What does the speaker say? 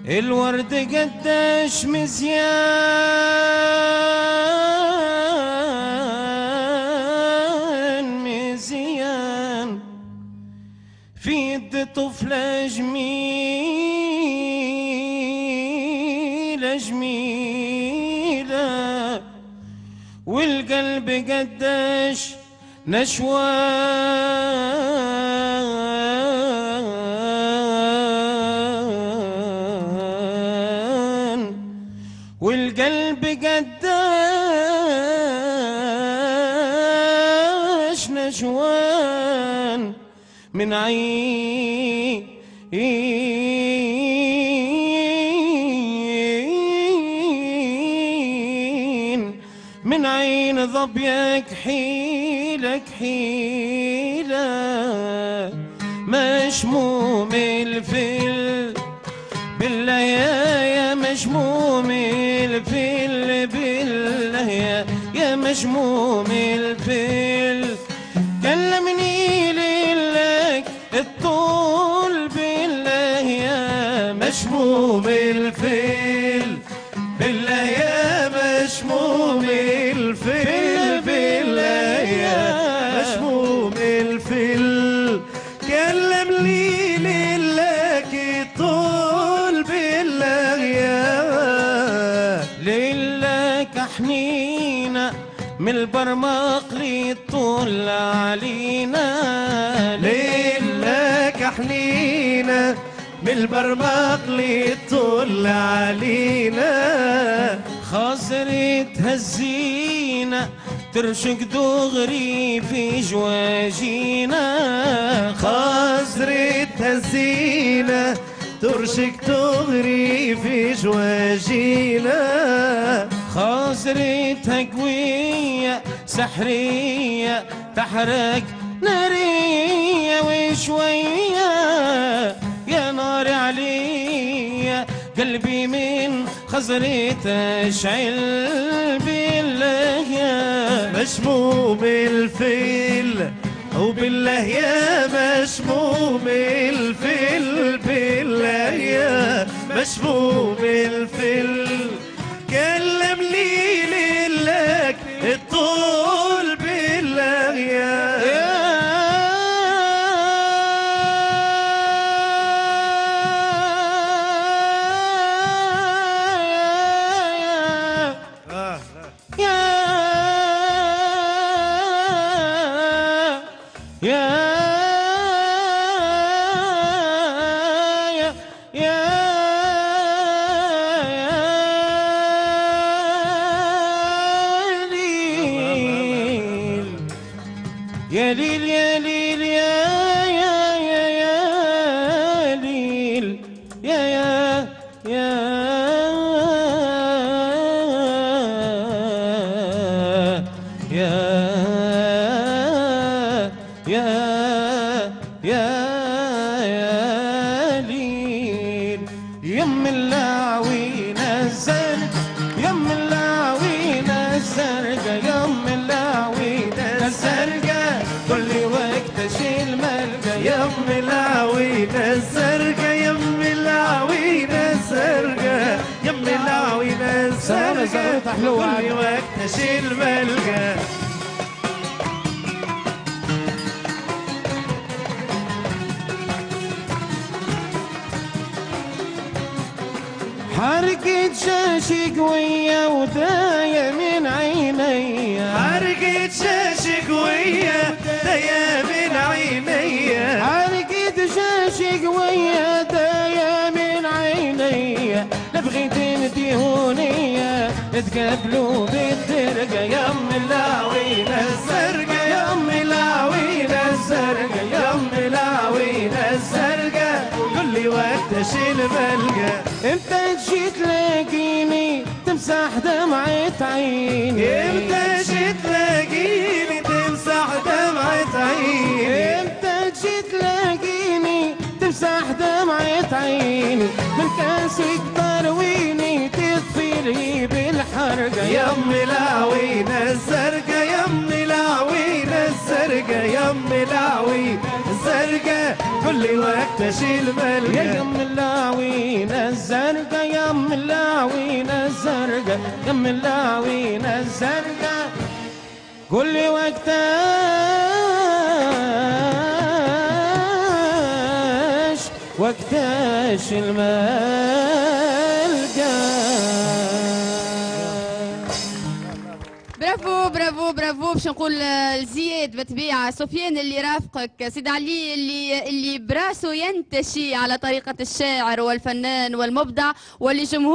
الورد قديش مزيان مزيان في يد طفلة جميلة جميلة، والقلب قديش نشوان، والقلب قديش نشوان من عين من عين ظبيك حيلك حيلة، مشموم الفل بالله يا مشموم الفل بالله يا مشموم الفل، كلمني لك الطول بالله يا مشموم الفل بالله يا مشموم الفل بالله يا مشموم الفل، كلم لي لك الطول بالله يا ليلك حنينة من البرمق للطول علينا، ليلك حنينة من البرمق للطول علينا، خاصرتها الزينة ترشق دغري في جواجينا، خاصرتها الزينة ترشق دغري في جواجينا، خاصرتها قوية سحرية تحرق نارية وشوية يا نار عليا، قلبي من خزرته اشعل بالله يا مشموم الفل، وبالله يا مشموم الفل بالله يا مشموم الفل، كلم لي لك الطول بالله يا يا ليل يا ليل يا ليل يا ليل، يم اللاوين الزرق يم اللاوين الزرق يم اللاوين الزرق كل وقت اشيل ملقى يم اللاوين الزرق يم اللاوين الزرق يم اللاوين الزرق كل وقت اشيل ملقى. حرقة شاشي قوية وداية من عيني، حرقة شاشي قوية داية من عيني، حرقة شاشي قوية داية من عيني، لبغيت نديهونية تقابلوا بالدرقة يم اللاوين الزرقة يم اللاوين الزرقة يم اللاوين الزرقة كل وقت اشيل ملقى، انت جيت تلاقيني تمسح دمعة عيني امتى جيت تلاقيني تمسح دمعة عيني امتى جيت تلاقيني تمسح دمعة عيني من كاسك ترويني تطفي لي بالحرقة يم العوينة الزرقا يم العوينة الزرقا يم العوينة الزرقا كل وقت اشيل ملقا يا يم العوينة الزرقا يم العوينة الزرقا يم العوينة الزرقا كل وقت وقتاش الملقا. برافو برافو برافو. باش نقول لزياد بتبيع سفيان اللي رافقك، سيد علي اللي براسه ينتشي على طريقة الشاعر والفنان والمبدع واللي جمهور